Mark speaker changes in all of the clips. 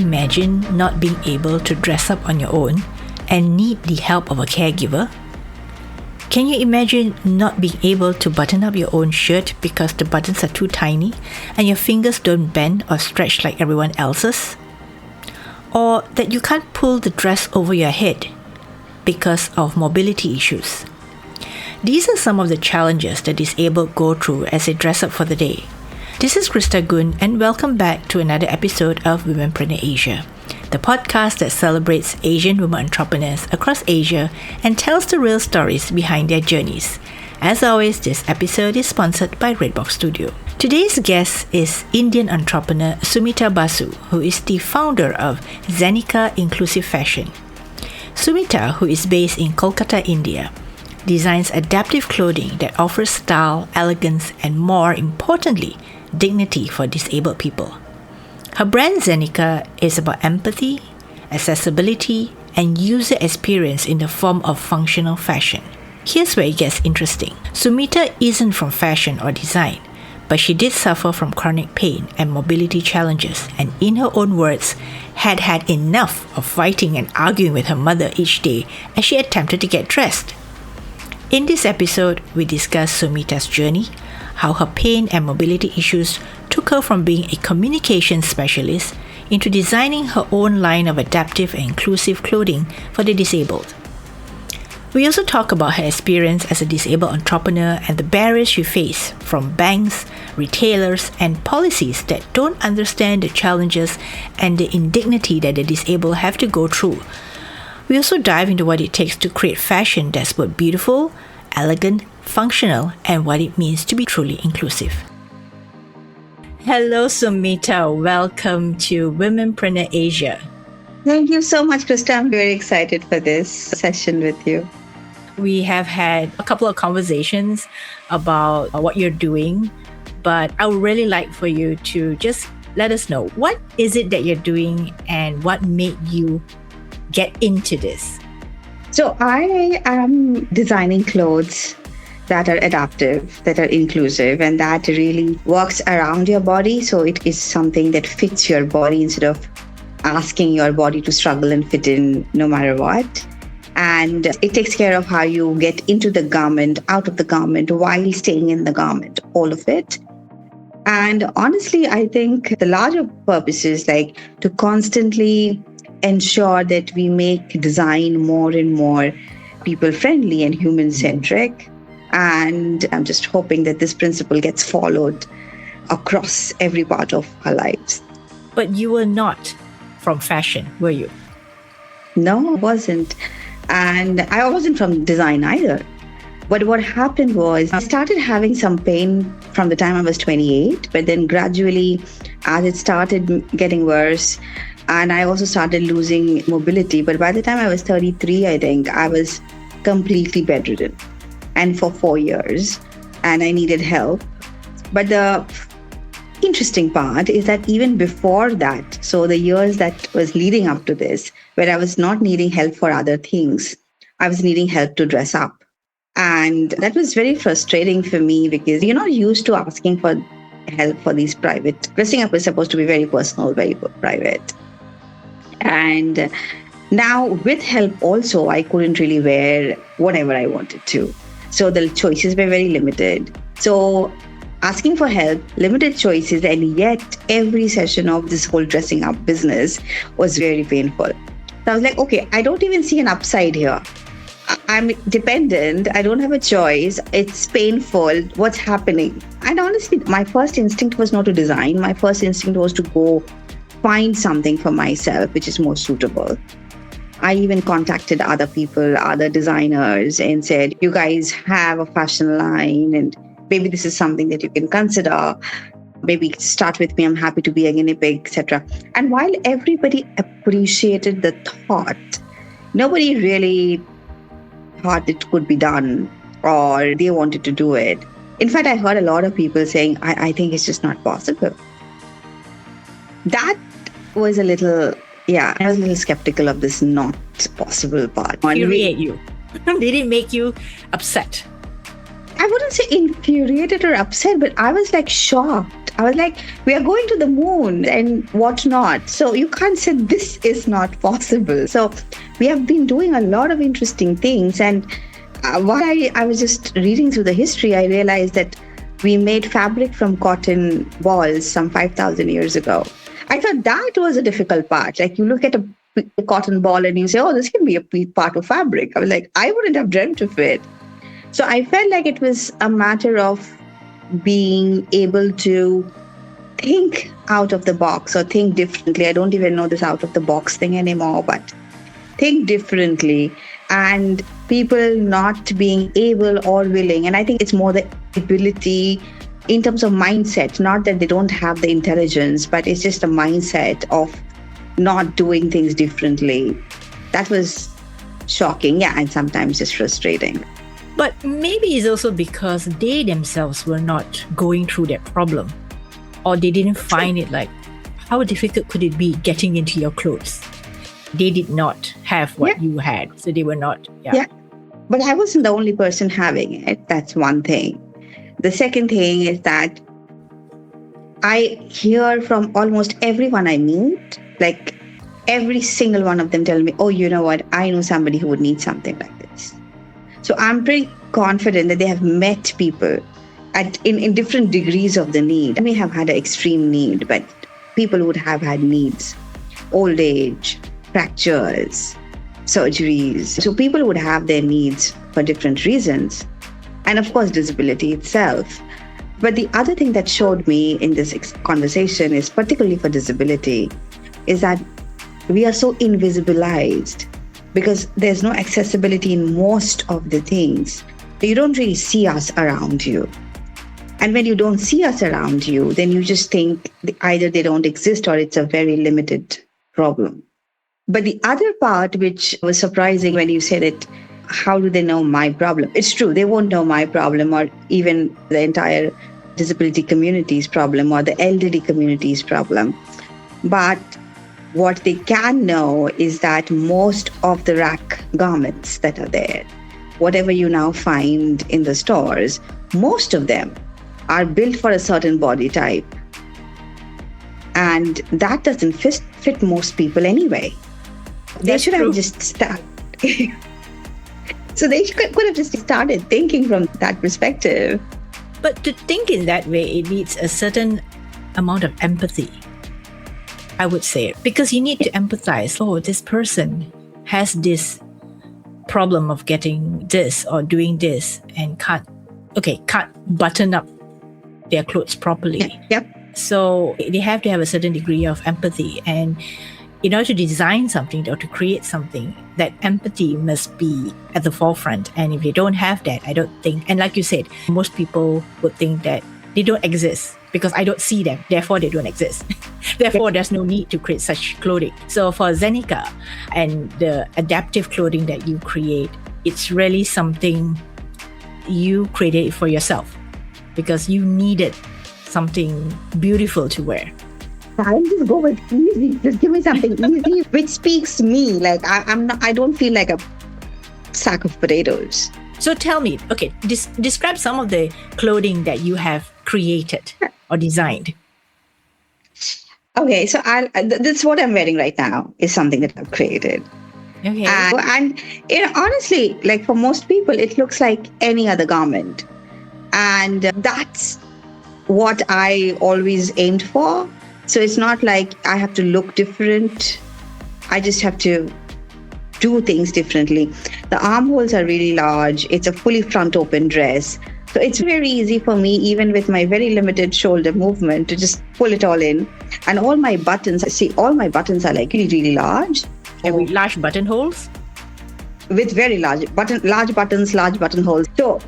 Speaker 1: imagine not being able to dress up on your own and need the help of a caregiver? Can you imagine not being able to button up your own shirt because the buttons are too tiny and your fingers don't bend or stretch like everyone else's? Or that you can't pull the dress over your head because of mobility issues? These are some of the challenges that disabled go through as they dress up for the day. This is Krista Gun, and welcome back to another episode of Womenpreneur Asia, the podcast that celebrates Asian women entrepreneurs across Asia and tells the real stories behind their journeys. As always, this episode is sponsored by Redbox Studio. Today's guest is Indian entrepreneur Soumita Basu, who is the founder of Zyenika Inclusive Fashion. Soumita, who is based in Kolkata, India, designs adaptive clothing that offers style, elegance, and more importantly, dignity for disabled people. Her brand Zyenika is about empathy, accessibility, and user experience in the form of functional fashion. Here's where it gets interesting. Soumita isn't from fashion or design, but she did suffer from chronic pain and mobility challenges, and in her own words, had had enough of fighting and arguing with her mother each day as she attempted to get dressed. In this episode, we discuss Soumita's journey, how her pain and mobility issues took her from being a communication specialist into designing her own line of adaptive and inclusive clothing for the disabled. We also talk about her experience as a disabled entrepreneur and the barriers she faced from banks, retailers, and policies that don't understand the challenges and the indignity that the disabled have to go through. We also dive into what it takes to create fashion that's both beautiful, elegant, functional, and what it means to be truly inclusive. Hello, Soumita. Welcome to Womenpreneur Asia.
Speaker 2: Thank you so much, Krista. I'm very excited for this session with you.
Speaker 1: We have had a couple of conversations about what you're doing, but I would really like for you to just let us know, what is it that you're doing and what made you get into this?
Speaker 2: So I am designing clothes that are adaptive, that are inclusive, and that really works around your body. So it is something that fits your body instead of asking your body to struggle and fit in no matter what. And it takes care of how you get into the garment, out of the garment, while staying in the garment, all of it. And honestly, I think the larger purpose is like to constantly ensure that we make design more and more people-friendly and human-centric. And I'm just hoping that this principle gets followed across every part of our lives.
Speaker 1: But you were not from fashion, were you?
Speaker 2: No, I wasn't. And I wasn't from design either. But what happened was I started having some pain from the time I was 28, but then gradually, as it started getting worse, and I also started losing mobility. But by the time I was 33, I think, I was completely bedridden. And for 4 years, and I needed help. But the interesting part is that even before that, so the years that was leading up to this, where I was not needing help for other things, I was needing help to dress up. And that was very frustrating for me because you're not used to asking for help for these private. Dressing up is supposed to be very personal, very private. And now with help also, I couldn't really wear whatever I wanted to. So the choices were very limited. So asking for help, limited choices, and yet every session of this whole dressing up business was very painful. So I was like, okay, I don't even see an upside here. I'm dependent. I don't have a choice. It's painful. What's happening? And honestly, my first instinct was not to design. My first instinct was to go find something for myself, which is more suitable. I even contacted other people, other designers, and said, you guys have a fashion line and maybe this is something that you can consider. Maybe start with me. I'm happy to be a guinea pig, etc. And while everybody appreciated the thought, nobody really thought it could be done or they wanted to do it. In fact, I heard a lot of people saying, I think it's just not possible. That was a little, I was a little skeptical of this not possible part.
Speaker 1: Infuriate you. Did it make you upset?
Speaker 2: I wouldn't say infuriated or upset, but I was like shocked. I was like, we are going to the moon and whatnot. So you can't say this is not possible. So we have been doing a lot of interesting things. And while I was just reading through the history, I realized that we made fabric from cotton balls some 5,000 years ago. I thought that was a difficult part. Like you look at a cotton ball and you say, oh, this can be a part of fabric. I was like, I wouldn't have dreamt of it. So I felt like it was a matter of being able to think out of the box or think differently. I don't even know this out of the box thing anymore, but think differently, and people not being able or willing. And I think it's more the ability in terms of mindset, not that they don't have the intelligence, but it's just a mindset of not doing things differently. That was shocking, yeah, and sometimes just frustrating.
Speaker 1: But maybe it's also because they themselves were not going through that problem, or they didn't find it like, how difficult could it be getting into your clothes? They did not have what you had, so they were not.
Speaker 2: Yeah, but I wasn't the only person having it. That's one thing. The second thing is that I hear from almost everyone I meet, like every single one of them tell me, oh, you know what? I know somebody who would need something like this. So I'm pretty confident that they have met people in different degrees of the need. I may have had an extreme need, but people would have had needs, old age, fractures, surgeries. So people would have their needs for different reasons. And of course, disability itself. But the other thing that showed me in this conversation is, particularly for disability, is that we are so invisibilized because there's no accessibility in most of the things. You don't really see us around you. And when you don't see us around you, then you just think either they don't exist or it's a very limited problem. But the other part, which was surprising when you said it, how do they know my problem? It's true, they won't know my problem or even the entire disability community's problem or the elderly community's problem. But what they can know is that most of the rack garments that are there, whatever you now find in the stores, most of them are built for a certain body type. And that doesn't fit most people anyway. They should have just started. So they could have just started thinking from that perspective.
Speaker 1: But to think in that way, it needs a certain amount of empathy, I would say, because you need to empathize. Oh, this person has this problem of getting this or doing this and can't button up their clothes properly.
Speaker 2: Yep.
Speaker 1: So they have to have a certain degree of empathy. And in order to design something or to create something, that empathy must be at the forefront. And if they don't have that, I don't think, and like you said, most people would think that they don't exist because I don't see them, therefore they don't exist. Therefore, there's no need to create such clothing. So for Zyenika and the adaptive clothing that you create, it's really something you created for yourself because you needed something beautiful to wear.
Speaker 2: I'll just go with easy. Just give me something easy, which speaks to me. Like I don't feel like a sack of potatoes.
Speaker 1: So tell me, okay, describe some of the clothing that you have created or designed.
Speaker 2: Okay, so this is what I'm wearing right now is something that I've created.
Speaker 1: Okay.
Speaker 2: And honestly, like for most people, it looks like any other garment. And that's what I always aimed for. So it's not like I have to look different. I just have to do things differently. The armholes are really large. It's a fully front open dress. So it's very easy for me, even with my very limited shoulder movement, to just pull it all in. And all my buttons are like really, really large.
Speaker 1: With large buttonholes?
Speaker 2: With very large buttons, large buttonholes. So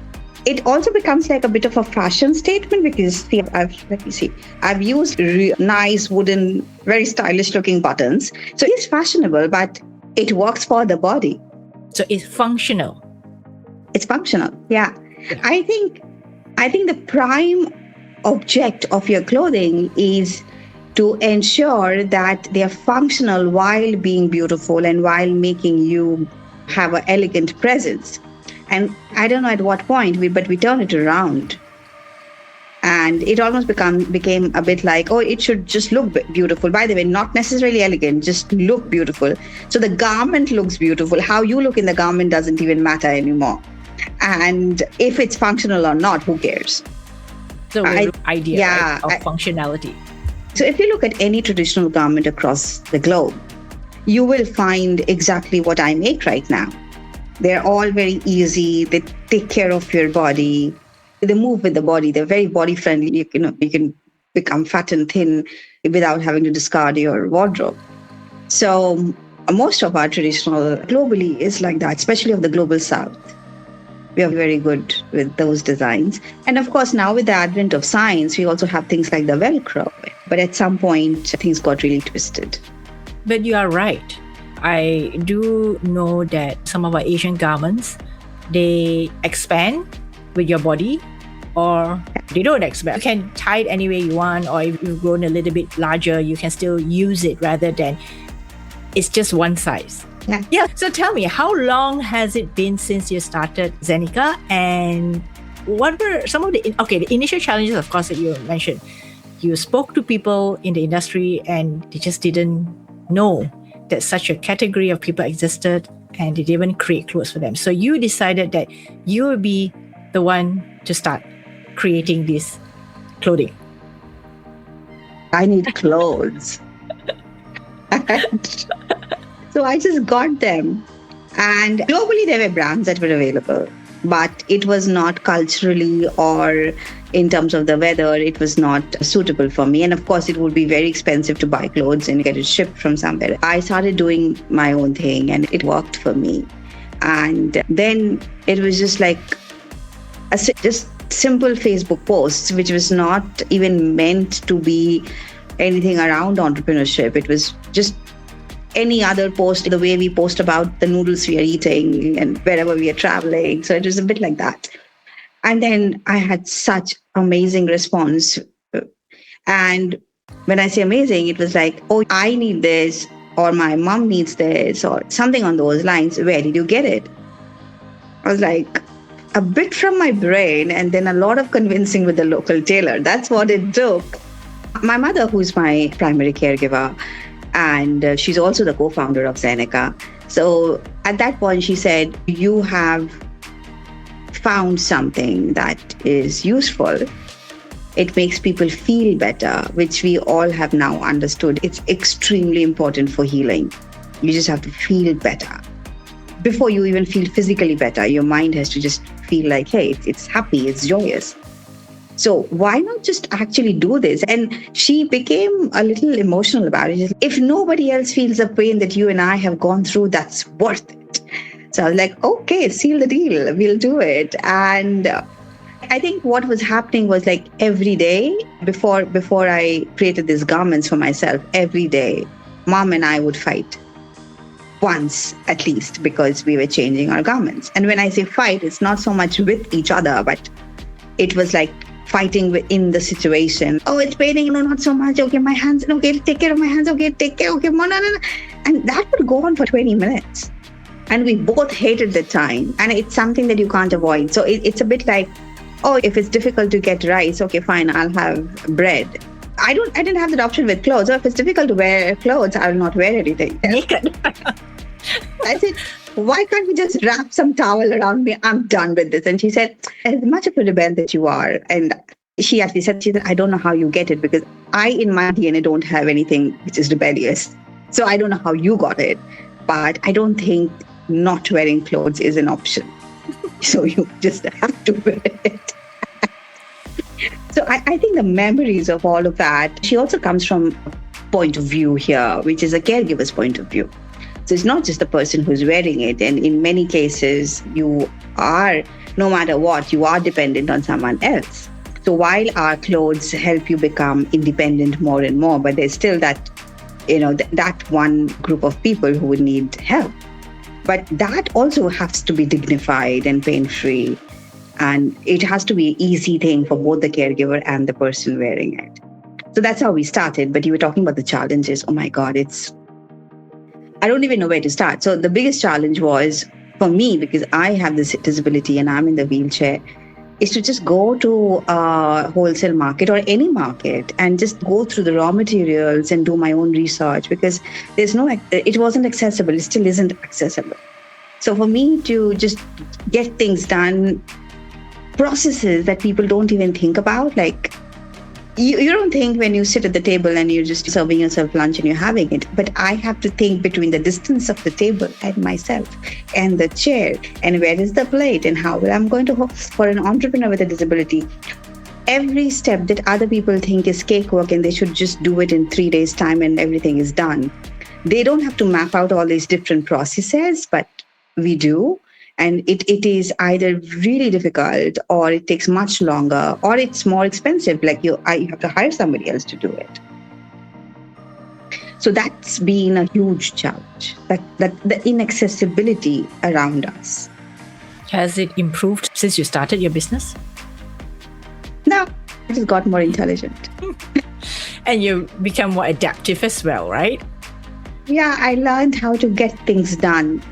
Speaker 2: it also becomes like a bit of a fashion statement because I've used nice wooden, very stylish looking buttons. So it's fashionable, but it works for the body.
Speaker 1: So it's functional.
Speaker 2: It's functional, yeah. I think the prime object of your clothing is to ensure that they are functional while being beautiful and while making you have an elegant presence. And I don't know at what point, but we turn it around. And it almost became a bit like, oh, it should just look beautiful. By the way, not necessarily elegant, just look beautiful. So the garment looks beautiful. How you look in the garment doesn't even matter anymore. And if it's functional or not, who cares?
Speaker 1: So the idea right, of functionality.
Speaker 2: So if you look at any traditional garment across the globe, you will find exactly what I make right now. They're all very easy. They take care of your body. They move with the body. They're very body friendly. You can become fat and thin without having to discard your wardrobe. So most of our traditional globally is like that, especially of the global south. We are very good with those designs. And of course, now with the advent of science, we also have things like the Velcro. But at some point, things got really twisted.
Speaker 1: But you are right. I do know that some of our Asian garments, they expand with your body or they don't expand. You can tie it any way you want, or if you've grown a little bit larger, you can still use it rather than it's just one size. Yeah. So tell me, how long has it been since you started Zyenika, and what were some of the initial challenges, of course, that you mentioned? You spoke to people in the industry and they just didn't know that such a category of people existed and they didn't create clothes for them. So you decided that you would be the one to start creating this clothing.
Speaker 2: I need clothes. So I just got them. And globally, there were brands that were available, but it was not culturally or in terms of the weather, it was not suitable for me. And of course, it would be very expensive to buy clothes and get it shipped from somewhere. I started doing my own thing and it worked for me. And then it was just like just simple Facebook posts, which was not even meant to be anything around entrepreneurship. It was just any other post, the way we post about the noodles we are eating and wherever we are traveling. So it was a bit like that. And then I had such amazing response. And when I say amazing, it was like, oh, I need this, or my mom needs this, or something on those lines. Where did you get it? I was like, a bit from my brain and then a lot of convincing with the local tailor. That's what it took. My mother, who's my primary caregiver, and she's also the co-founder of Zyenika. So at that point, she said, you have found something that is useful. It makes people feel better, which we all have now understood. It's extremely important for healing. You just have to feel better. Before you even feel physically better, your mind has to just feel like, hey, it's happy, it's joyous. So why not just actually do this? And she became a little emotional about it. If nobody else feels the pain that you and I have gone through, that's worth it. So I was like, okay, seal the deal. We'll do it. And I think what was happening was like every day before I created these garments for myself, every day, mom and I would fight. Once at least, because we were changing our garments. And when I say fight, it's not so much with each other, but it was like fighting within the situation. Oh, it's paining. No, not so much. Okay, my hands. Okay, take care of my hands. Okay, take care. Okay, no. And that would go on for 20 minutes. And we both hated the time. And it's something that you can't avoid. So it's a bit like, oh, if it's difficult to get rice, okay, fine, I'll have bread. I didn't have that option with clothes. So if it's difficult to wear clothes, I will not wear anything.
Speaker 1: Naked.
Speaker 2: I said, why can't we just wrap some towel around me? I'm done with this. And she said, as much of a rebel that you are, and she actually said, I don't know how you get it, because I, in my DNA, don't have anything which is rebellious. So I don't know how you got it, but I don't think not wearing clothes is an option. So you just have to wear it. So I think the memories of all of that, she also comes from a point of view here, which is a caregiver's point of view. So it's not just the person who's wearing it. And in many cases, you are, no matter what, you are dependent on someone else. So while our clothes help you become independent more and more, but there's still that, that one group of people who would need help. But that also has to be dignified and pain-free. And it has to be an easy thing for both the caregiver and the person wearing it. So that's how we started. But you were talking about the challenges. Oh my God, I don't even know where to start. So the biggest challenge was for me, because I have this disability and I'm in the wheelchair, is to just go to a wholesale market or any market and just go through the raw materials and do my own research, because it wasn't accessible. It still isn't accessible. So for me to just get things done, processes that people don't even think about, like you don't think when you sit at the table and you're just serving yourself lunch and you're having it. But I have to think between the distance of the table and myself and the chair and where is the plate and how I'm going to, for an entrepreneur with a disability, every step that other people think is cakewalk and they should just do it in 3 days' time and everything is done. They don't have to map out all these different processes, but we do. And it is either really difficult or it takes much longer or it's more expensive. Like you have to hire somebody else to do it. So that's been a huge challenge, that the inaccessibility around us.
Speaker 1: Has it improved since you started your business?
Speaker 2: No, it has got more intelligent.
Speaker 1: And you become more adaptive as well, right?
Speaker 2: Yeah, I learned how to get things done.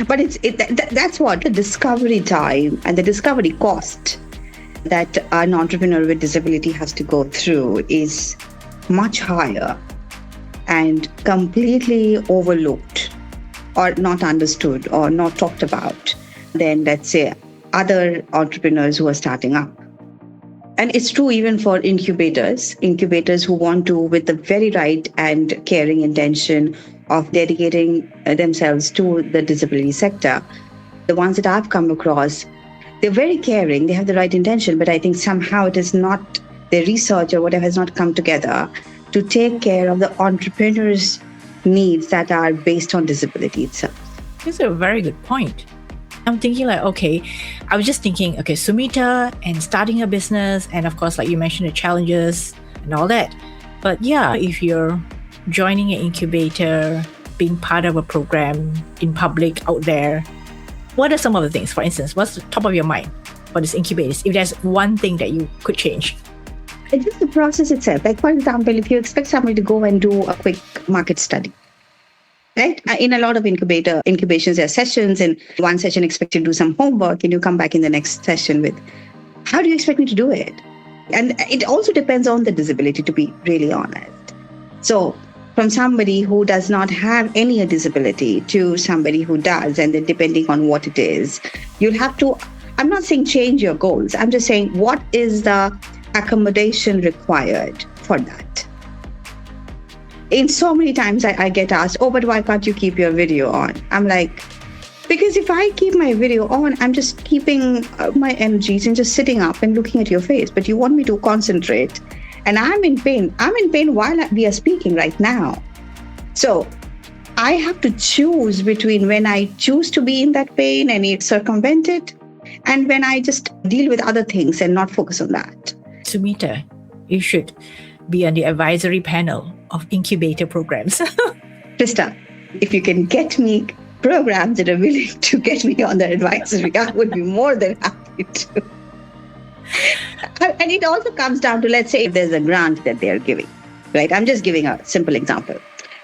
Speaker 2: But that's what the discovery time and the discovery cost that an entrepreneur with disability has to go through is much higher and completely overlooked or not understood or not talked about than, let's say, other entrepreneurs who are starting up. And it's true even for incubators who want to, with the very right and caring intention of dedicating themselves to the disability sector. The ones that I've come across, they're very caring, they have the right intention, but I think somehow it is not, their research or whatever has not come together to take care of the entrepreneurs' needs that are based on disability itself.
Speaker 1: That's a very good point. I'm thinking Soumita and starting a business, and of course, like you mentioned, the challenges and all that. But yeah, if you're joining an incubator, being part of a program in public out there, what are some of the things? For instance, what's the top of your mind for these incubators? If there's one thing that you could change.
Speaker 2: It's just the process itself. Like, for example, if you expect somebody to go and do a quick market study, right? In a lot of incubations, there are sessions, and one session expects you to do some homework, and you come back in the next session with, how do you expect me to do it? And it also depends on the disability, to be really honest. So from somebody who does not have any disability to somebody who does, and then depending on what it is, you'll have to, I'm not saying change your goals. I'm just saying, what is the accommodation required for that? In so many times I get asked, but why can't you keep your video on? I'm like, because if I keep my video on, I'm just keeping my energies and just sitting up and looking at your face. But you want me to concentrate. And I'm in pain. I'm in pain while we are speaking right now. So I have to choose between when I choose to be in that pain and circumvent it, and when I just deal with other things and not focus on that.
Speaker 1: Soumita, you should be on the advisory panel of incubator programs.
Speaker 2: Krista, if you can get me programs that are willing to get me on the advisory, I would be more than happy to. And it also comes down to, let's say, if there's a grant that they're giving, right? I'm just giving a simple example.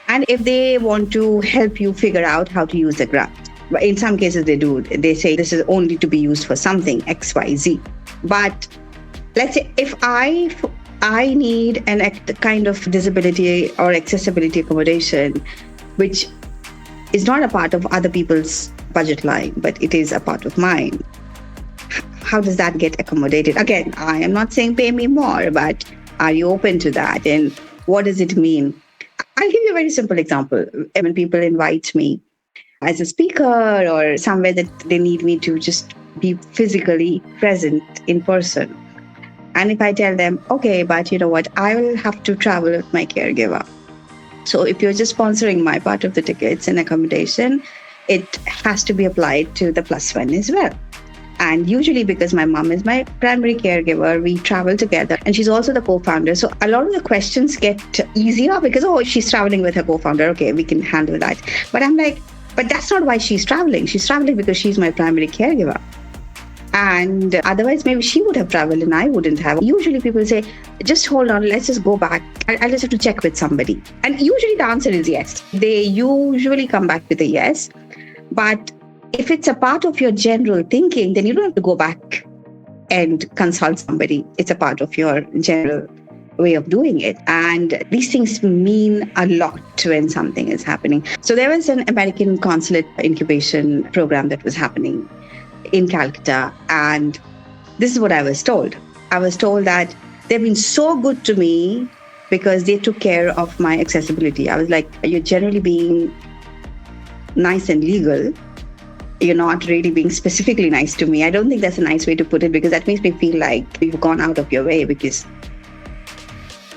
Speaker 2: And if they want to help you figure out how to use the grant, in some cases they do, they say this is only to be used for something X, Y, Z. But let's say if I need a kind of disability or accessibility accommodation, which is not a part of other people's budget line, but it is a part of mine. How does that get accommodated? Again, I am not saying pay me more, but are you open to that? And what does it mean? I'll give you a very simple example. When people invite me as a speaker or somewhere that they need me to just be physically present in person. And if I tell them, okay, but you know what, I will have to travel with my caregiver. So if you're just sponsoring my part of the tickets and accommodation, it has to be applied to the +1 as well. And usually because my mom is my primary caregiver, we travel together. And she's also the co-founder. So a lot of the questions get easier because, she's traveling with her co-founder. Okay, we can handle that. But I'm like, but that's not why she's traveling. She's traveling because she's my primary caregiver. And otherwise, maybe she would have traveled and I wouldn't have. Usually people say, just hold on, let's just go back. I'll just have to check with somebody. And usually the answer is yes. They usually come back with a yes. But if it's a part of your general thinking, then you don't have to go back and consult somebody. It's a part of your general way of doing it. And these things mean a lot when something is happening. So there was an American consulate incubation program that was happening in Calcutta. And this is what I was told. I was told that they've been so good to me because they took care of my accessibility. I was like, you're generally being nice and legal. You're not really being specifically nice to me. I don't think that's a nice way to put it, because that makes me feel like you've gone out of your way, because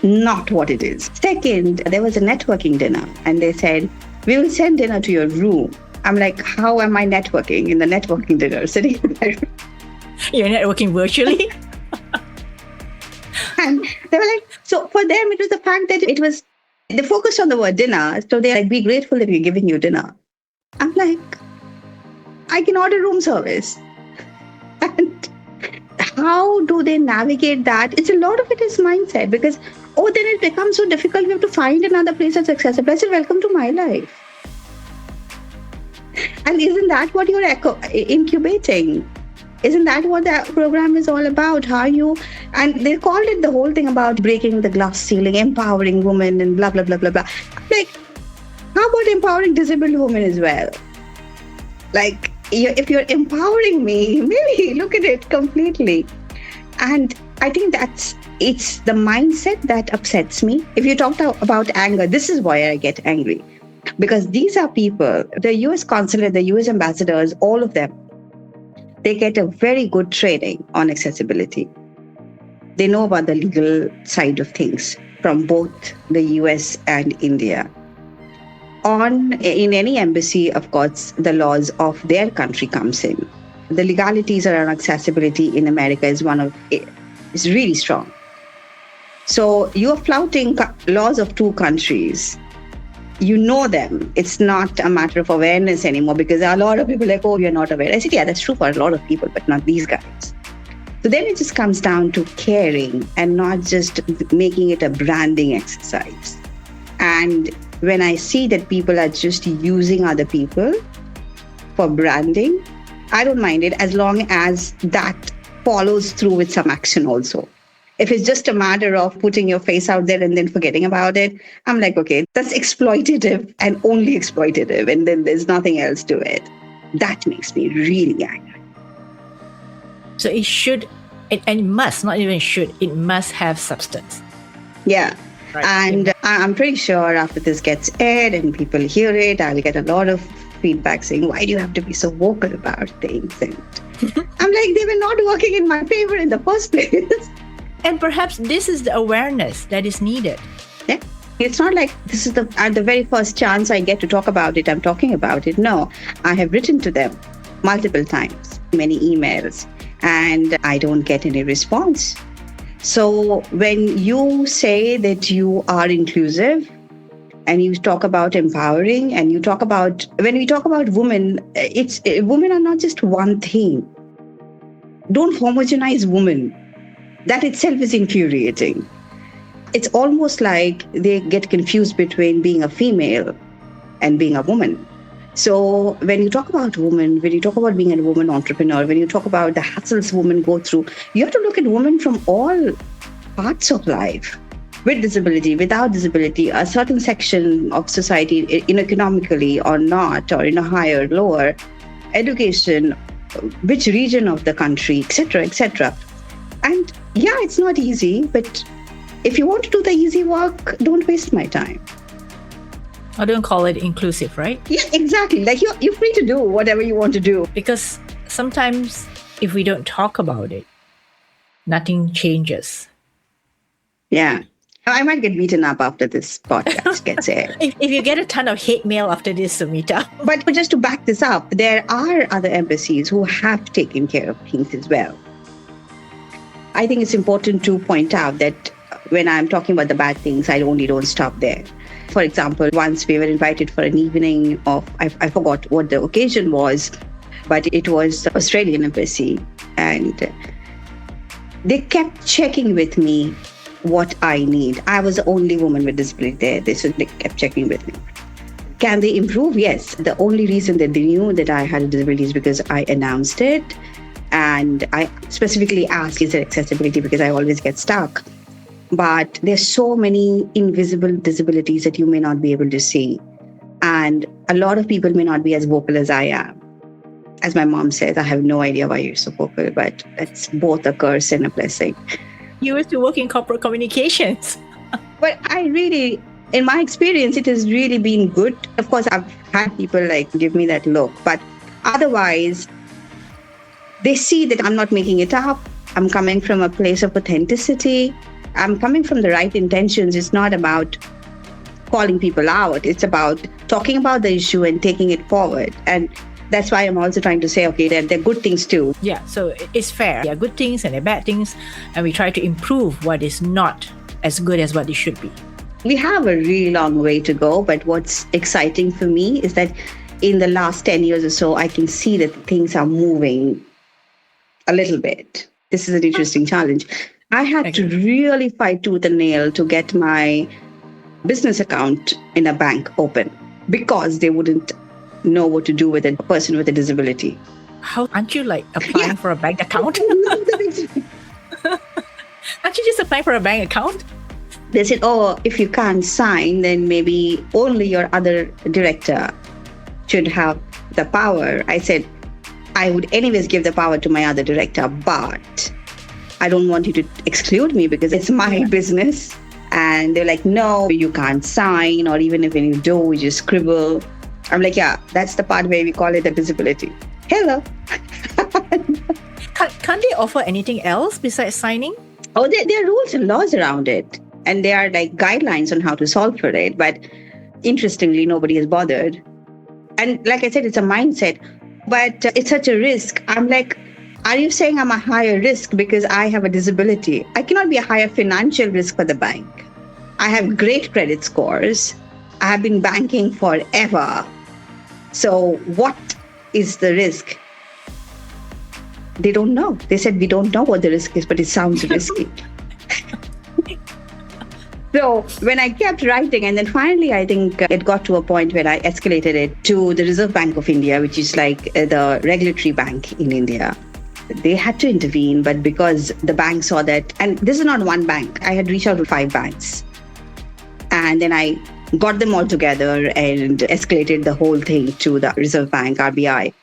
Speaker 2: not what it is. Second, there was a networking dinner and they said, we will send dinner to your room. I'm like, how am I networking in the networking dinner? Sitting in my room.
Speaker 1: You're networking virtually?
Speaker 2: And they were like, so for them, it was the fact that they focused on the word dinner. So they're like, be grateful that we're giving you dinner. I'm like, I can order room service. And how do they navigate that? It's a lot of it is mindset, because, then it becomes so difficult. We have to find another place that's accessible. I said, welcome to my life. And isn't that what you're incubating? Isn't that what that program is all about? And they called it the whole thing about breaking the glass ceiling, empowering women and blah, blah, blah, blah, blah. Like, how about empowering disabled women as well? Like, if you're empowering me, maybe look at it completely. And I think it's the mindset that upsets me. If you talk about anger, this is why I get angry. Because these are people, the US consulate, the US ambassadors, all of them, they get a very good training on accessibility. They know about the legal side of things from both the US and India. In any embassy, of course, the laws of their country comes in. The legalities around accessibility in America is really strong. So you're flouting laws of two countries. You know them. It's not a matter of awareness anymore, because there are a lot of people like, oh, you're not aware. I said, yeah, that's true for a lot of people, but not these guys. So then it just comes down to caring and not just making it a branding exercise. And when I see that people are just using other people for branding, I don't mind it, as long as that follows through with some action also. If it's just a matter of putting your face out there and then forgetting about it, I'm like, okay, that's exploitative and only exploitative, and then there's nothing else to it. That makes me really angry.
Speaker 1: So it must have substance.
Speaker 2: Yeah.
Speaker 1: Right.
Speaker 2: And I'm pretty sure after this gets aired and people hear it, I'll get a lot of feedback saying, why do you have to be so vocal about things? And I'm like, they were not working in my favor in the first place.
Speaker 1: And perhaps this is the awareness that is needed.
Speaker 2: Yeah. It's not like this is at the very first chance I get to talk about it, I'm talking about it. No, I have written to them multiple times, many emails, and I don't get any response. So when you say that you are inclusive and you talk about empowering and when we talk about women, women are not just one thing. Don't homogenize women. That itself is infuriating. It's almost like they get confused between being a female and being a woman. So when you talk about women, when you talk about being a woman entrepreneur, when you talk about the hassles women go through, you have to look at women from all parts of life. With disability, without disability, a certain section of society, economically or not, or in a higher, lower, education, which region of the country, etc., etc. And yeah, it's not easy, but if you want to do the easy work, don't waste my time.
Speaker 1: I don't call it inclusive, right?
Speaker 2: Yeah, exactly. Like you're free to do whatever you want to do.
Speaker 1: Because sometimes if we don't talk about it, nothing changes.
Speaker 2: Yeah. I might get beaten up after this podcast gets aired.
Speaker 1: If you get a ton of hate mail after this, Soumita.
Speaker 2: But just to back this up, there are other embassies who have taken care of things as well. I think it's important to point out that when I'm talking about the bad things, I don't stop there. For example, once we were invited for an evening of, I forgot what the occasion was, but it was the Australian embassy. And they kept checking with me what I need. I was the only woman with disability there. So they kept checking with me. Can they improve? Yes. The only reason that they knew that I had a disability is because I announced it. And I specifically asked, is there accessibility? Because I always get stuck. But there's so many invisible disabilities that you may not be able to see. And a lot of people may not be as vocal as I am. As my mom says, I have no idea why you're so vocal, but it's both a curse and a blessing.
Speaker 1: You used to work in corporate communications.
Speaker 2: But in my experience, it has really been good. Of course, I've had people give me that look, but otherwise, they see that I'm not making it up. I'm coming from a place of authenticity. I'm coming from the right intentions. It's not about calling people out. It's about talking about the issue and taking it forward. And that's why I'm also trying to say, okay, there are good things too.
Speaker 1: Yeah, so it's fair. There are good things and there are bad things. And we try to improve what is not as good as what it should be.
Speaker 2: We have a really long way to go. But what's exciting for me is that in the last 10 years or so, I can see that things are moving a little bit. This is an interesting challenge. I had to really fight tooth and nail to get my business account in a bank open because they wouldn't know what to do with a person with a disability.
Speaker 1: How aren't you applying for a bank account? Aren't you just applying for a bank account?
Speaker 2: They said, oh, if you can't sign, then maybe only your other director should have the power. I said, I would anyways give the power to my other director, but I don't want you to exclude me because it's my business. And they're like, no, you can't sign, or even if you do, we just scribble. I'm like, yeah, that's the part where we call it a disability. Hello.
Speaker 1: Can't they offer anything else besides signing?
Speaker 2: Oh, there are rules and laws around it. And there are guidelines on how to solve for it. But interestingly, nobody has bothered. And like I said, it's a mindset. But it's such a risk. I'm like, are you saying I'm a higher risk because I have a disability? I cannot be a higher financial risk for the bank. I have great credit scores. I have been banking forever. So what is the risk? They don't know. They said, we don't know what the risk is, but it sounds risky. So when I kept writing, and then finally, I think it got to a point where I escalated it to the Reserve Bank of India, which is the regulatory bank in India. They had to intervene, but because the bank saw that, and this is not one bank, I had reached out to 5 banks. And then I got them all together and escalated the whole thing to the Reserve Bank, RBI.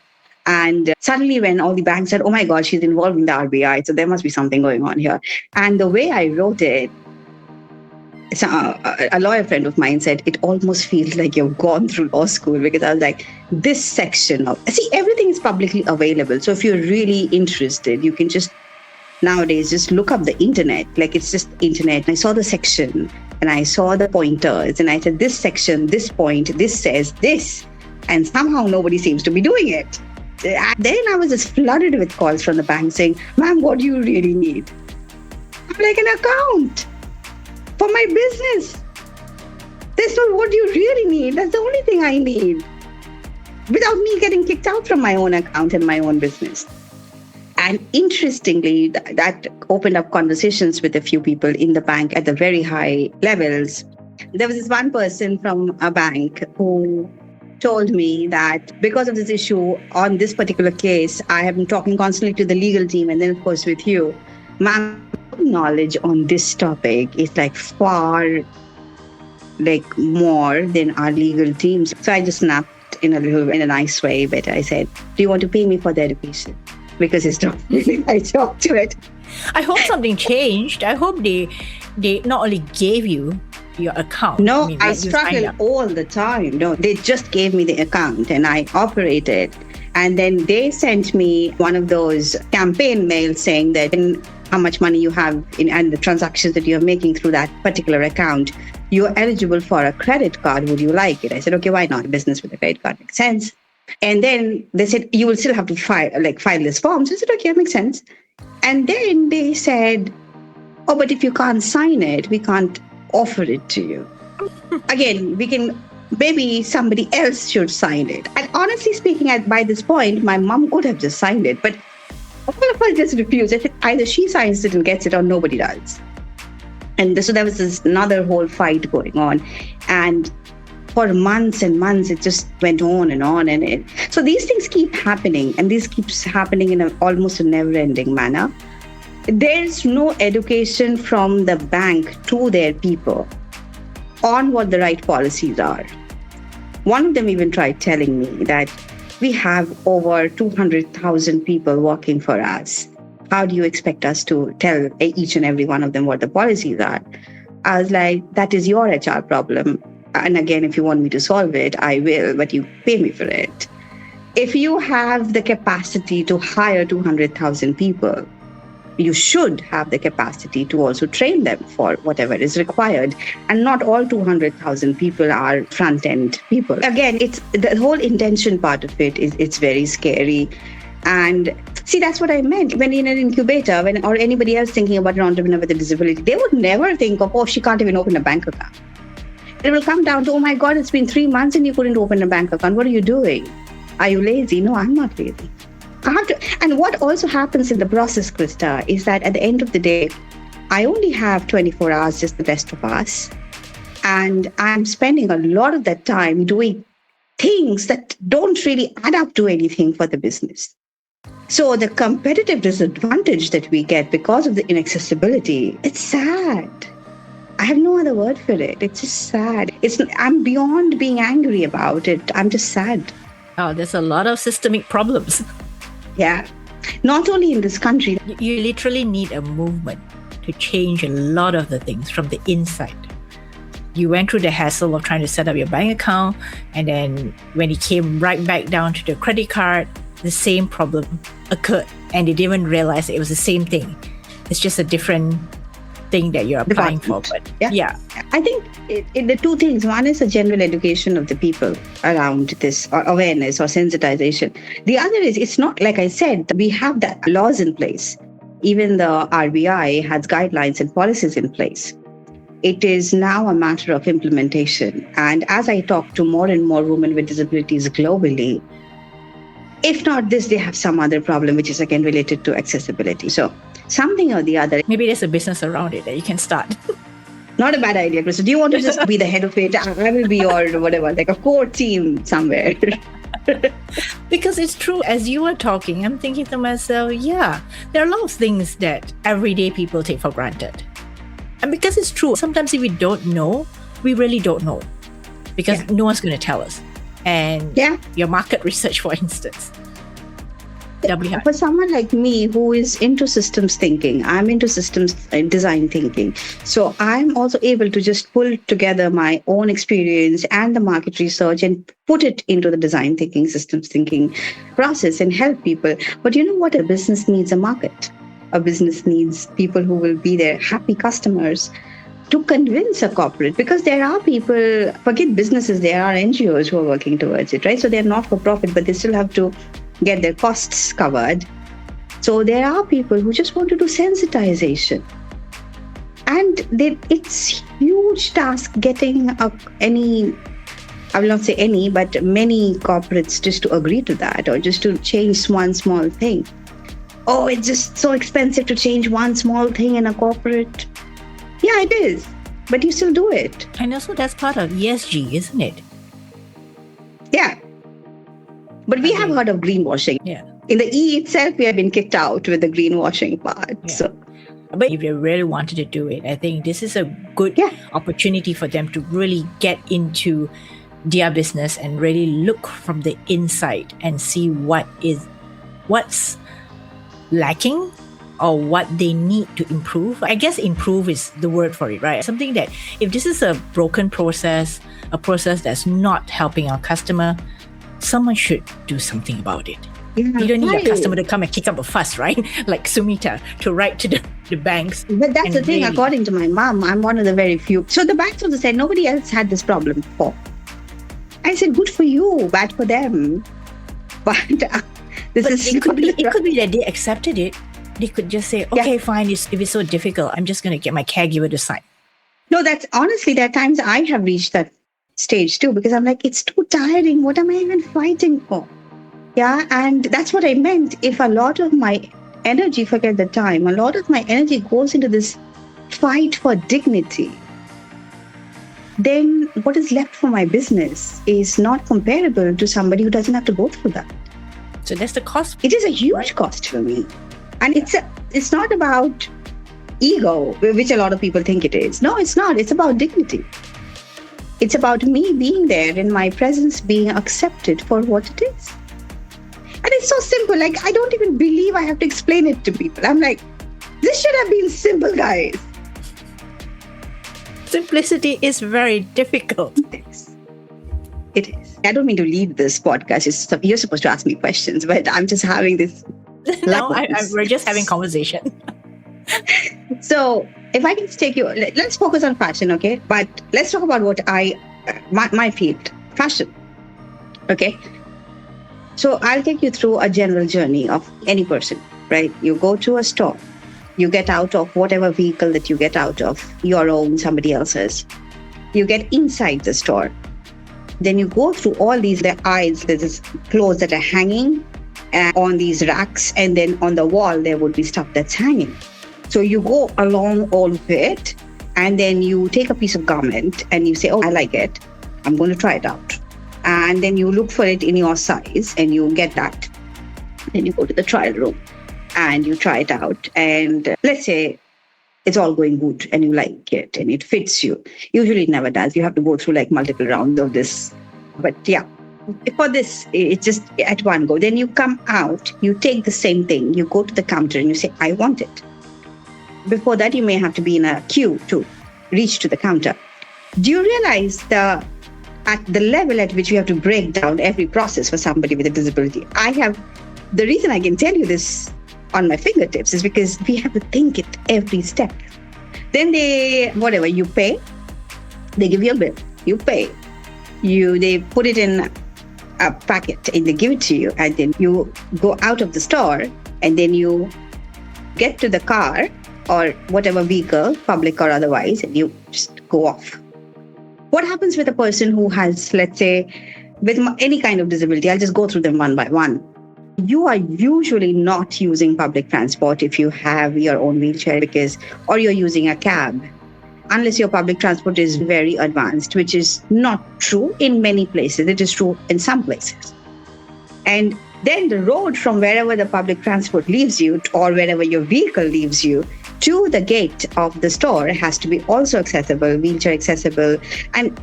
Speaker 2: And suddenly when all the banks said, oh my God, she's involved in the RBI, so there must be something going on here. And the way I wrote it, so a lawyer friend of mine said, it almost feels like you've gone through law school, because I was like, this section of, see, everything is publicly available. So if you're really interested, you can just nowadays just look up the internet. It's just internet. I saw the section and I saw the pointers and I said, this section, this point, this says this. And somehow nobody seems to be doing it. Then I was just flooded with calls from the bank saying, ma'am, what do you really need? I'm like, an account for my business. That's not what you really need. That's the only thing I need. Without me getting kicked out from my own account and my own business. And interestingly, that opened up conversations with a few people in the bank at the very high levels. There was this one person from a bank who told me that because of this issue on this particular case, I have been talking constantly to the legal team and then, of course, with you. Ma'am, knowledge on this topic is far more than our legal teams. So I just snapped in a nice way, but I said, do you want to pay me for the education? Because it's not really my job to it.
Speaker 1: I hope something changed. I hope they not only gave you your account.
Speaker 2: No, I struggle all the time. No, they just gave me the account and I operated. And then they sent me one of those campaign mails saying that how much money you have and the transactions that you're making through that particular account, you're eligible for a credit card. Would you like it? I said, okay, why not? Business with a credit card makes sense. And then they said, you will still have to file this form. So I said, okay, that makes sense. And then they said, oh, but if you can't sign it, we can't offer it to you. Again, maybe somebody else should sign it. And honestly speaking, by this point, my mom could have just signed it, but all of us just refused. I said, either she signs it and gets it or nobody does. And so there was another whole fight going on. And for months and months. It just went on and on. So these things keep happening, and this keeps happening in almost a never-ending manner. There's no education from the bank to their people on what the right policies are. One of them even tried telling me that we have over 200,000 people working for us. How do you expect us to tell each and every one of them what the policies are? I was like, that is your HR problem. And again, if you want me to solve it, I will, but you pay me for it. If you have the capacity to hire 200,000 people, you should have the capacity to also train them for whatever is required. And not all 200,000 people are front-end people. Again, it's the whole intention part of it it's very scary. And see, that's what I meant. When in an incubator, or anybody else thinking about an entrepreneur with a disability, they would never think of, she can't even open a bank account. It will come down to, oh my God, it's been 3 months and you couldn't open a bank account. What are you doing? Are you lazy? No, I'm not lazy. I have to. And what also happens in the process, Krista, is that at the end of the day, I only have 24 hours, just the rest of us. And I'm spending a lot of that time doing things that don't really add up to anything for the business. So the competitive disadvantage that we get because of the inaccessibility, it's sad. I have no other word for it. It's just sad. I'm beyond being angry about it. I'm just sad.
Speaker 1: Oh, there's a lot of systemic problems.
Speaker 2: Yeah. Not only in this country.
Speaker 1: You literally need a movement to change a lot of the things from the inside. You went through the hassle of trying to set up your bank account, and then when it came right back down to the credit card, the same problem occurred, and they didn't even realize it was the same thing. It's just a different thing that you're applying for. But yeah.
Speaker 2: I think the two things. One is a general education of the people around this, or awareness or sensitization. The other is, it's not, like I said, we have the laws in place. Even the RBI has guidelines and policies in place. It is now a matter of implementation. And as I talk to more and more women with disabilities globally, if not this, they have some other problem, which is again related to accessibility. So something or the other.
Speaker 1: Maybe there's a business around it that you can start.
Speaker 2: Not a bad idea, Krista. Do you want to just be the head of it? I will be your whatever, like a core team somewhere.
Speaker 1: Because it's true. As you were talking, I'm thinking to myself, yeah, there are a lot of things that everyday people take for granted. And because it's true, sometimes if we don't know, we really don't know. Because no one's going to tell us. And your market research, for instance.
Speaker 2: For someone like me who is into systems thinking, I'm into systems design thinking. So I'm also able to just pull together my own experience and the market research and put it into the design thinking, systems thinking process and help people. But you know what? A business needs a market. A business needs people who will be their happy customers to convince a corporate, because there are people, forget businesses, there are NGOs who are working towards it, right? So they're not for profit, but they still have to get their costs covered. So there are people who just want to do sensitization. And it's huge task getting any, I will not say any, but many corporates just to agree to that, or just to change one small thing. Oh, it's just so expensive to change one small thing in a corporate. Yeah, it is. But you still do it.
Speaker 1: And also that's part of ESG, isn't it?
Speaker 2: Yeah. But we have heard of greenwashing.
Speaker 1: Yeah.
Speaker 2: In the E itself, we have been kicked out with the greenwashing part.
Speaker 1: Yeah.
Speaker 2: So,
Speaker 1: but if they really wanted to do it, I think this is a good opportunity for them to really get into their business and really look from the inside and see what's lacking or what they need to improve. I guess improve is the word for it, right? Something that if this is a broken process, a process that's not helping our customer, someone should do something about it. Yeah, you don't need a customer to come and kick up a fuss, right? Like Soumita, to write to the banks.
Speaker 2: But that's the thing, according to my mom, I'm one of the very few. So the banks also said nobody else had this problem before. I said, good for you, bad for them. But
Speaker 1: it could be that they accepted it. They could just say, okay, fine, if it's so difficult, I'm just going to get my caregiver to sign.
Speaker 2: No, that's honestly, there are times I have reached that stage too, because I'm like, it's too tiring. What am I even fighting for? Yeah, and that's what I meant. If a lot of my energy, forget the time, a lot of my energy goes into this fight for dignity. then what is left for my business is not comparable to somebody who doesn't have to go through that.
Speaker 1: So that's the cost.
Speaker 2: It is a huge cost for me. And it's not about ego, which a lot of people think it is. No, it's not. It's about dignity. It's about me being there in my presence, being accepted for what it is. And it's so simple. Like, I don't even believe I have to explain it to people. I'm like, this should have been simple, guys.
Speaker 1: Simplicity is very difficult.
Speaker 2: It is. I don't mean to lead this podcast. You're supposed to ask me questions, but I'm just having this.
Speaker 1: No, we're just having conversation.
Speaker 2: So if I can take you, let's focus on fashion, okay? But let's talk about what my field, fashion, okay? So I'll take you through a general journey of any person, right? You go to a store, you get out of whatever vehicle that you get out of, your own, somebody else's. You get inside the store. Then you go through all these, the aisles, there's clothes that are hanging on these racks, and then on the wall, there would be stuff that's hanging. So you go along all of it, and then you take a piece of garment and you say, oh, I like it. I'm going to try it out. And then you look for it in your size and you get that. Then you go to the trial room and you try it out. And let's say it's all going good and you like it and it fits you. Usually it never does. You have to go through like multiple rounds of this. But yeah, for this, it's just at one go. Then you come out, you take the same thing, you go to the counter and you say, I want it. Before that, you may have to be in a queue to reach to the counter. Do you realize at the level at which you have to break down every process for somebody with a disability? The reason I can tell you this on my fingertips is because we have to think it every step. Then you pay, they give you a bill, you pay, they put it in a packet and they give it to you, and then you go out of the store and then you get to the car or whatever vehicle, public or otherwise, and you just go off. What happens with a person who has, let's say, with any kind of disability? I'll just go through them one by one. You are usually not using public transport if you have your own wheelchair or you're using a cab, unless your public transport is very advanced, which is not true in many places. It is true in some places. And then the road from wherever the public transport leaves you or wherever your vehicle leaves you to the gate of the store has to be also accessible, wheelchair accessible. And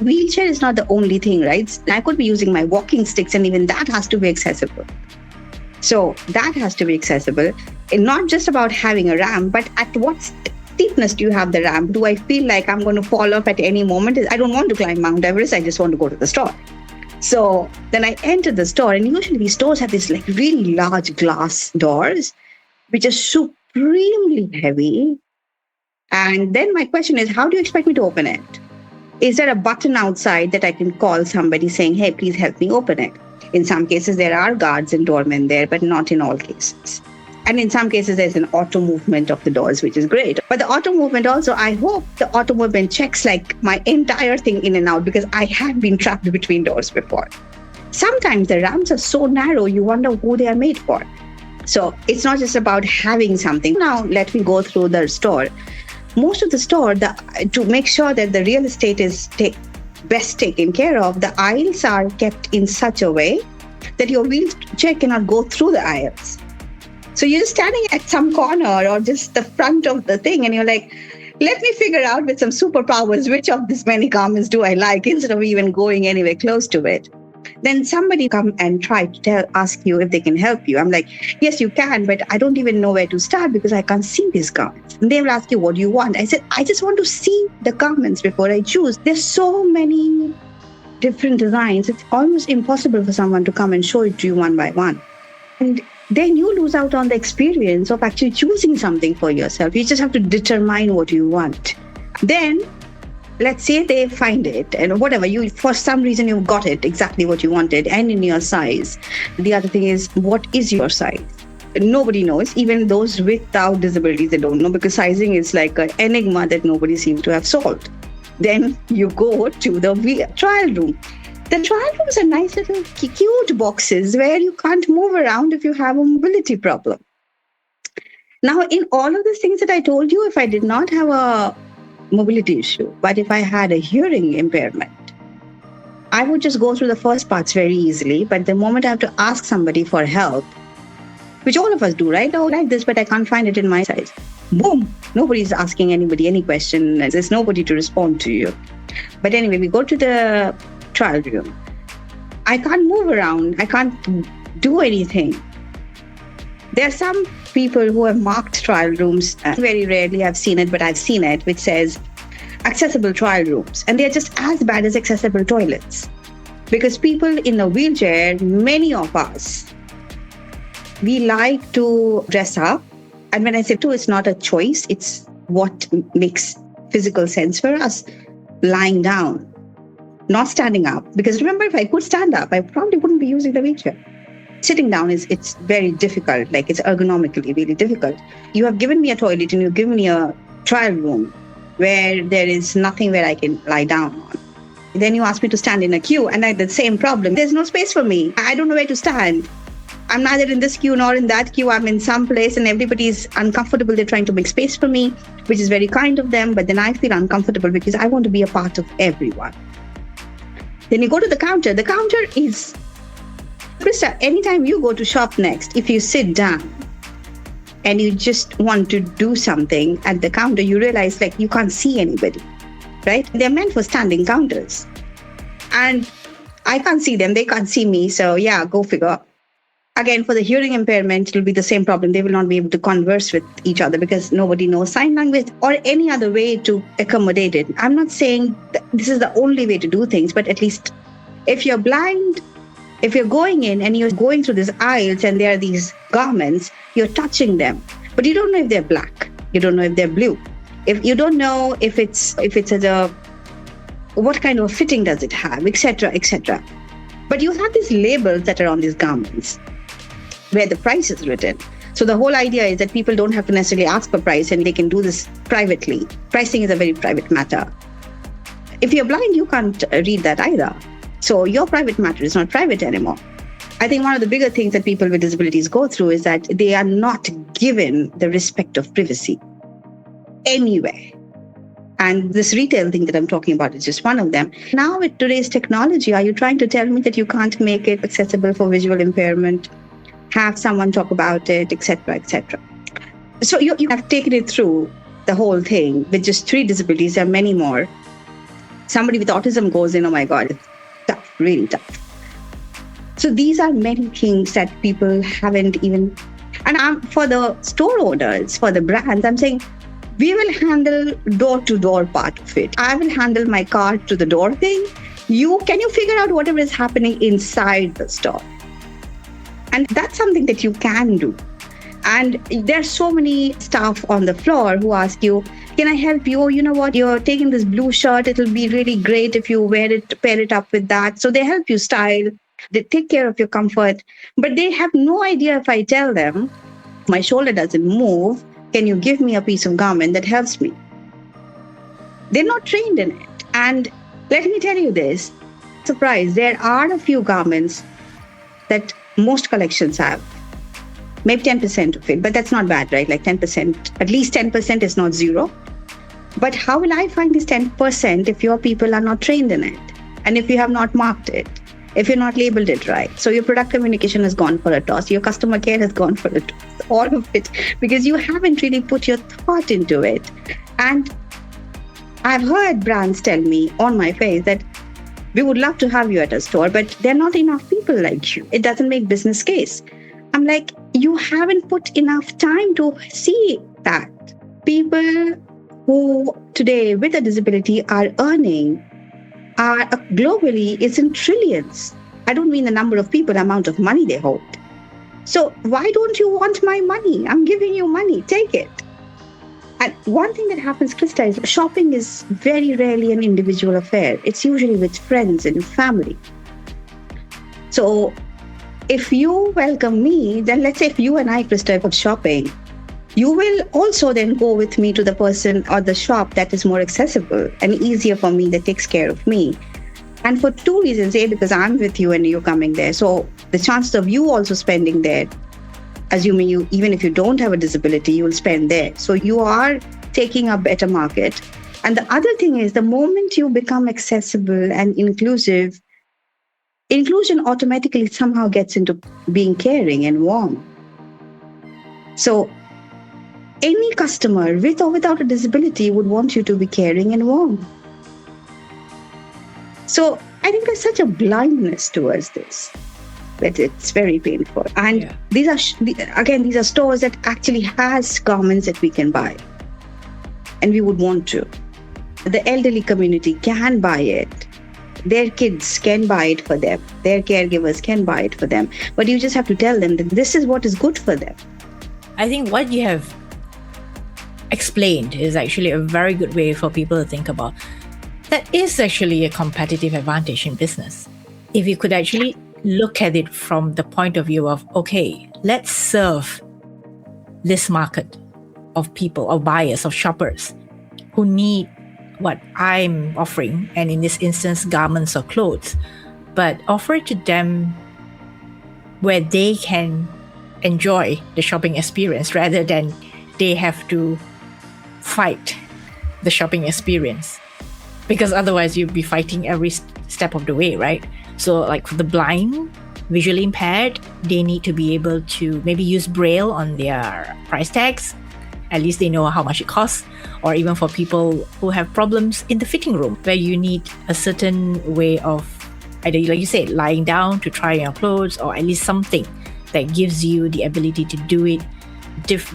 Speaker 2: wheelchair is not the only thing, right? I could be using my walking sticks and even that has to be accessible. So that has to be accessible. And not just about having a ramp, but at what steepness do you have the ramp? Do I feel like I'm going to fall off at any moment? I don't want to climb Mount Everest. I just want to go to the store. So then I enter the store, and usually these stores have these like really large glass doors, which are supremely heavy. And then my question is, how do you expect me to open it? Is there a button outside that I can call somebody saying, hey, please help me open it? In some cases, there are guards and doormen there, but not in all cases. And in some cases, there's an auto movement of the doors, which is great. But the auto movement also, I hope the auto movement checks like my entire thing in and out, because I have been trapped between doors before. Sometimes the ramps are so narrow, you wonder who they are made for. So it's not just about having something. Now, let me go through the store. Most of the store, to make sure that the real estate is best taken care of, the aisles are kept in such a way that your wheelchair cannot go through the aisles. So you're standing at some corner or just the front of the thing and you're like, let me figure out with some superpowers which of these many garments do I like, instead of even going anywhere close to it. Then somebody come and try to ask you if they can help you. I'm like, yes, you can, but I don't even know where to start because I can't see these garments. And they will ask you, what do you want? I said, I just want to see the garments before I choose. There's so many different designs. It's almost impossible for someone to come and show it to you one by one. And then you lose out on the experience of actually choosing something for yourself. You just have to determine what you want. Then let's say they find it and whatever, you for some reason you got it exactly what you wanted and in your size. The other thing is, what is your size? Nobody knows. Even those without disabilities, they don't know, because sizing is like an enigma that nobody seems to have solved. Then you go to the trial room. The trial rooms are nice little cute boxes where you can't move around if you have a mobility problem. Now, in all of the things that I told you, if I did not have a mobility issue. But if I had a hearing impairment, I would just go through the first parts very easily. But the moment I have to ask somebody for help, which all of us do, right? Oh, like this, but I can't find it in my size. Boom! Nobody's asking anybody any question. There's nobody to respond to you. But anyway, we go to the trial room. I can't move around. I can't do anything. There are some people who have marked trial rooms. Very rarely I've seen it, but I've seen it, which says accessible trial rooms. And they're just as bad as accessible toilets. Because people in a wheelchair, many of us, we like to dress up. And when I say it's not a choice, it's what makes physical sense for us. Lying down, not standing up. Because remember, if I could stand up, I probably wouldn't be using the wheelchair. Sitting down it's very difficult, like it's ergonomically really difficult. You have given me a toilet and you've given me a trial room where there is nothing where I can lie down on. Then you ask me to stand in a queue and I had the same problem. There's no space for me. I don't know where to stand. I'm neither in this queue nor in that queue. I'm in some place and everybody's uncomfortable. They're trying to make space for me, which is very kind of them. But then I feel uncomfortable because I want to be a part of everyone. Then you go to the counter. The counter is, Krista, anytime you go to shop next, if you sit down and you just want to do something at the counter, you realize like you can't see anybody, right? They're meant for standing counters. And I can't see them. They can't see me. So yeah, go figure. Again, for the hearing impairment, it'll be the same problem. They will not be able to converse with each other because nobody knows sign language or any other way to accommodate it. I'm not saying that this is the only way to do things, but at least if you're blind, if you're going in and you're going through these aisles and there are these garments, you're touching them, but you don't know if they're black. You don't know if they're blue. If you don't know if it's what kind of fitting does it have, etc., etc. But you have these labels that are on these garments where the price is written. So the whole idea is that people don't have to necessarily ask for price and they can do this privately. Pricing is a very private matter. If you're blind, you can't read that either. So your private matter is not private anymore. I think one of the bigger things that people with disabilities go through is that they are not given the respect of privacy anywhere. And this retail thing that I'm talking about is just one of them. Now with today's technology, are you trying to tell me that you can't make it accessible for visual impairment? Have someone talk about it, etc., etc. So you have taken it through the whole thing with just 3 disabilities. There are many more. Somebody with autism goes in, oh my God, it's tough, really tough. So these are many things that people haven't even... And for the store owners, for the brands, I'm saying, we will handle door-to-door part of it. I will handle my car to the door thing. Can you figure out whatever is happening inside the store? And that's something that you can do. And there's so many staff on the floor who ask you, can I help you? Oh, you know what? You're taking this blue shirt. It'll be really great if you pair it up with that. So they help you style. They take care of your comfort. But they have no idea if I tell them, my shoulder doesn't move. Can you give me a piece of garment that helps me? They're not trained in it. And let me tell you this, surprise, there are a few garments that most collections have. Maybe 10% of it, but that's not bad, right? Like 10%, at least 10% is not zero. But how will I find this 10% if your people are not trained in it? And if you have not marked it, if you're not labeled it right? So your product communication has gone for a toss, your customer care has gone for a toss, all of it, because you haven't really put your thought into it. And I've heard brands tell me on my face that we would love to have you at a store, but there are not enough people like you. It doesn't make business case. I'm like, you haven't put enough time to see that. People who today with a disability are earning globally is in trillions. I don't mean the number of people, the amount of money they hold. So why don't you want my money? I'm giving you money, take it. And one thing that happens, Krista, is shopping is very rarely an individual affair. It's usually with friends and family. So if you welcome me, then let's say if you and I, Krista, go shopping, you will also then go with me to the person or the shop that is more accessible and easier for me, that takes care of me. And for 2 reasons. A, because I'm with you and you're coming there. So the chances of you also spending there, assuming even if you don't have a disability, you will spend there. So you are taking a better market. And the other thing is, the moment you become accessible and inclusive, inclusion automatically somehow gets into being caring and warm. So any customer with or without a disability would want you to be caring and warm. So I think there's such a blindness towards this that it's very painful. And these are stores that actually has garments that we can buy, and we would want to. The elderly community can buy it. Their kids can buy it for them. Their caregivers can buy it for them. But you just have to tell them that this is what is good for them.
Speaker 1: I think what you have explained is actually a very good way for people to think about. That is actually a competitive advantage in business. If you could actually look at it from the point of view of, okay, let's serve this market of people, of buyers, of shoppers who need what I'm offering, and in this instance, garments or clothes, but offer it to them where they can enjoy the shopping experience rather than they have to fight the shopping experience, because otherwise you'd be fighting every step of the way, right? So like for the blind, visually impaired, they need to be able to maybe use Braille on their price tags. At least they know how much it costs. Or even for people who have problems in the fitting room, where you need a certain way of either, like you said, lying down to try your clothes, or at least something that gives you the ability to do it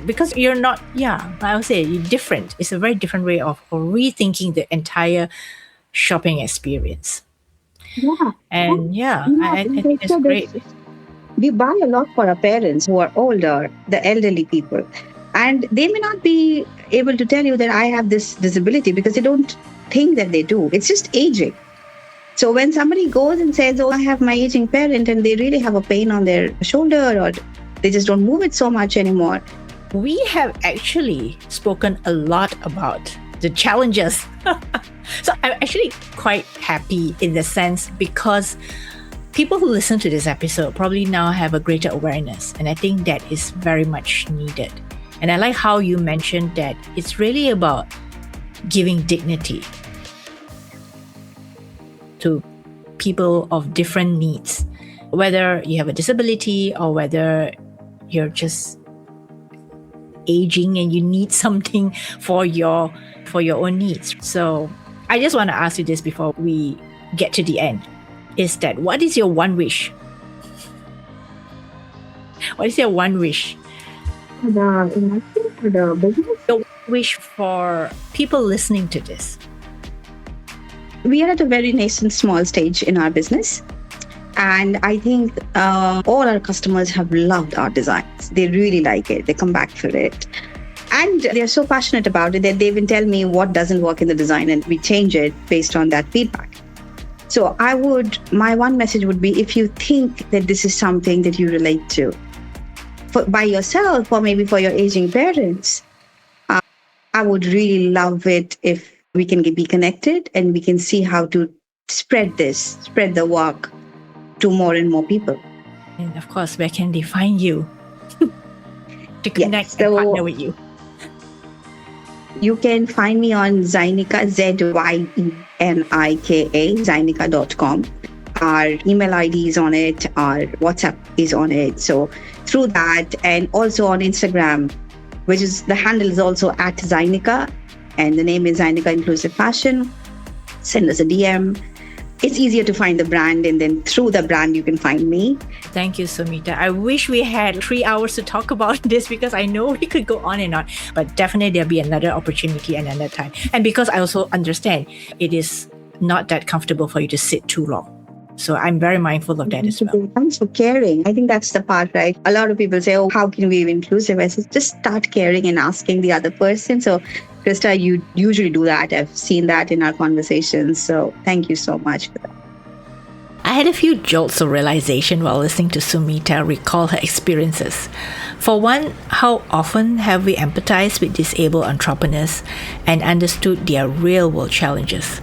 Speaker 1: because you're not, I would say you're different. It's a very different way of rethinking the entire shopping experience.
Speaker 2: Yeah.
Speaker 1: And I think it's great.
Speaker 2: We buy a lot for our parents who are older, the elderly people. And they may not be able to tell you that I have this disability because they don't think that they do. It's just aging. So when somebody goes and says, oh, I have my aging parent, and they really have a pain on their shoulder, or they just don't move it so much anymore.
Speaker 1: We have actually spoken a lot about the challenges. So I'm actually quite happy in the sense, because people who listen to this episode probably now have a greater awareness. And I think that is very much needed. And I like how you mentioned that it's really about giving dignity to people of different needs, whether you have a disability or whether you're just aging and you need something for your own needs. So I just want to ask you this before we get to the end, is that what is your one wish? What is your one wish?
Speaker 2: The business?
Speaker 1: Your wish for people listening to this?
Speaker 2: We are at a very nascent, small stage in our business. And I think all our customers have loved our designs. They really like it. They come back for it. And they're so passionate about it that they even tell me what doesn't work in the design, and we change it based on that feedback. So my one message would be, if you think that this is something that you relate to, by yourself or maybe for your aging parents, I would really love it if we can be connected and we can see how to spread the work to more and more people.
Speaker 1: And of course, where can they find you to connect and partner with you?
Speaker 2: You can find me on Zyenika, Zyenika, Zyenika.com. Our email ID is on it, our WhatsApp is on it. So through that, and also on Instagram, which is, the handle is also at Zyenika, and the name is Zyenika Inclusive Fashion. Send us a DM. It's easier to find the brand, and then through the brand, you can find me.
Speaker 1: Thank you, Soumita. I wish we had 3 hours to talk about this, because I know we could go on and on, but definitely there'll be another opportunity another time. And because I also understand it is not that comfortable for you to sit too long. So I'm very mindful of that as well.
Speaker 2: Thanks for caring. I think that's the part, right? A lot of people say, oh, how can we be inclusive? I said, just start caring and asking the other person. So Krista, you usually do that. I've seen that in our conversations. So thank you so much for that.
Speaker 1: I had a few jolts of realization while listening to Soumita recall her experiences. For one, how often have we empathized with disabled entrepreneurs and understood their real-world challenges?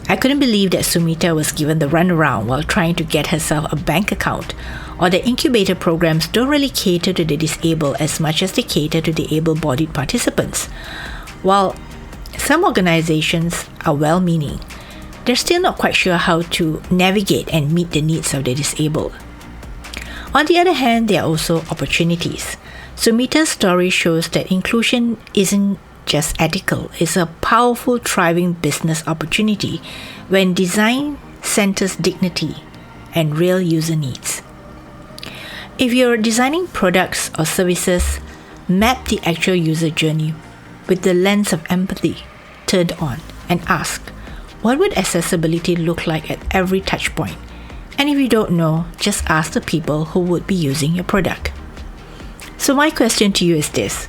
Speaker 1: I couldn't believe that Soumita was given the runaround while trying to get herself a bank account, or that incubator programs don't really cater to the disabled as much as they cater to the able-bodied participants. While Some organizations are well-meaning. They're still not quite sure how to navigate and meet the needs of the disabled. On the other hand, there are also opportunities. Soumita's story shows that inclusion isn't just ethical, it's a powerful, thriving business opportunity when design centers dignity and real user needs. If you're designing products or services, map the actual user journey with the lens of empathy turned on and ask, what would accessibility look like at every touch point? And if you don't know, just ask the people who would be using your product. So my question to you is this: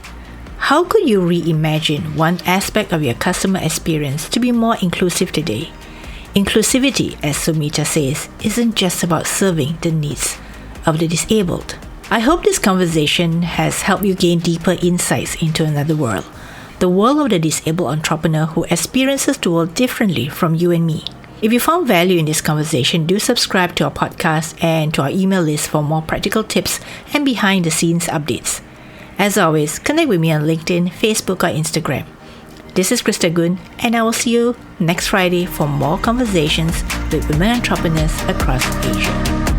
Speaker 1: how could you reimagine one aspect of your customer experience to be more inclusive today? Inclusivity, as Soumita says, isn't just about serving the needs of the disabled. I hope this conversation has helped you gain deeper insights into another world, the world of the disabled entrepreneur who experiences the world differently from you and me. If you found value in this conversation, do subscribe to our podcast and to our email list for more practical tips and behind-the-scenes updates. As always, connect with me on LinkedIn, Facebook, or Instagram. This is Krista Gun, and I will see you next Friday for more conversations with women entrepreneurs across Asia.